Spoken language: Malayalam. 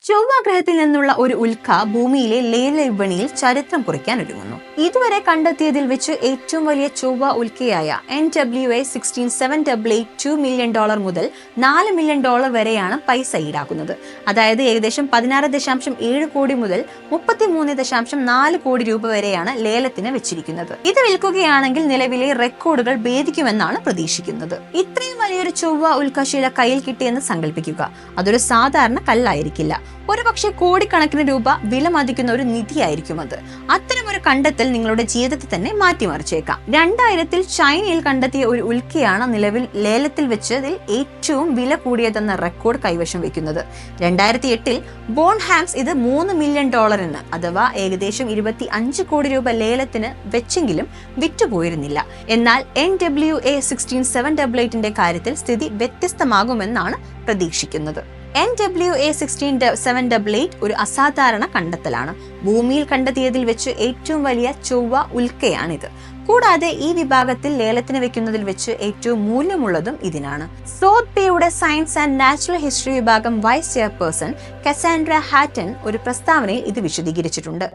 ചൊവ്വ ഗ്രഹത്തിൽ നിന്നുള്ള ഒരു ഉൽക്ക ഭൂമിയിലെ ലേല വിപണിയിൽ ചരിത്രം കുറിക്കാൻ ഒരുങ്ങുന്നു. ഇതുവരെ കണ്ടെത്തിയതിൽ വെച്ച് ഏറ്റവും വലിയ ചൊവ്വ ഉൽക്കയായ NWA 16788 $2 മില്യൺ മുതൽ $4 മില്യൺ വരെയാണ് പൈസ ഈടാക്കുന്നത്. അതായത് ഏകദേശം 16.7 കോടി മുതൽ 33.4 കോടി രൂപ വരെയാണ് ലേലത്തിന് വെച്ചിരിക്കുന്നത്. ഇത് വിൽക്കുകയാണെങ്കിൽ നിലവിലെ റെക്കോർഡുകൾ ഭേദിക്കുമെന്നാണ് പ്രതീക്ഷിക്കുന്നത്. ഇത്രയും വലിയൊരു ചൊവ്വ ഉൽക്കശില കയ്യിൽ കിട്ടിയെന്ന് സങ്കല്പിക്കുക. അതൊരു സാധാരണ കല്ലായിരിക്കില്ല. ഒരുപക്ഷെ കോടിക്കണക്കിന് രൂപ വില മതിക്കുന്ന ഒരു നിധിയായിരിക്കും അത്. അത്തരമൊരു കണ്ടെത്തൽ നിങ്ങളുടെ ജീവിതത്തെ തന്നെ മാറ്റിമറിച്ചേക്കാം. 2000 ചൈനയിൽ കണ്ടെത്തിയ ഒരു ഉൽക്കയാണ് നിലവിൽ ലേലത്തിൽ വെച്ചതിൽ ഏറ്റവും വില കൂടിയതെന്ന റെക്കോർഡ് കൈവശം വെക്കുന്നത്. 2008 ബോൺ ഹാങ്സ് ഇത് $3 മില്യൺ അഥവാ ഏകദേശം 25 കോടി രൂപ ലേലത്തിന് വെച്ചെങ്കിലും വിറ്റുപോയിരുന്നില്ല. എന്നാൽ NWA 16788 കാര്യത്തിൽ സ്ഥിതി വ്യത്യസ്തമാകുമെന്നാണ് പ്രതീക്ഷിക്കുന്നത്. NWA 16788 ഒരു അസാധാരണ കണ്ടെത്തലാണ്. ഭൂമിയിൽ കണ്ടെത്തിയതിൽ വെച്ച് ഏറ്റവും വലിയ ചൊവ്വ ഉൽക്കയാണിത്. കൂടാതെ ഈ വിഭാഗത്തിൽ ലേലത്തിന് വെക്കുന്നതിൽ വെച്ച് ഏറ്റവും മൂല്യമുള്ളതും ഇതിനാണ്. സോത്ത് ബേയുടെ സയൻസ് ആൻഡ് നാച്ചുറൽ ഹിസ്റ്ററി വിഭാഗം വൈസ് ചെയർപേഴ്സൺ കസാൻഡ്ര ഹാറ്റൻ ഒരു പ്രസ്താവനയിൽ ഇത് വിശദീകരിച്ചിട്ടുണ്ട്.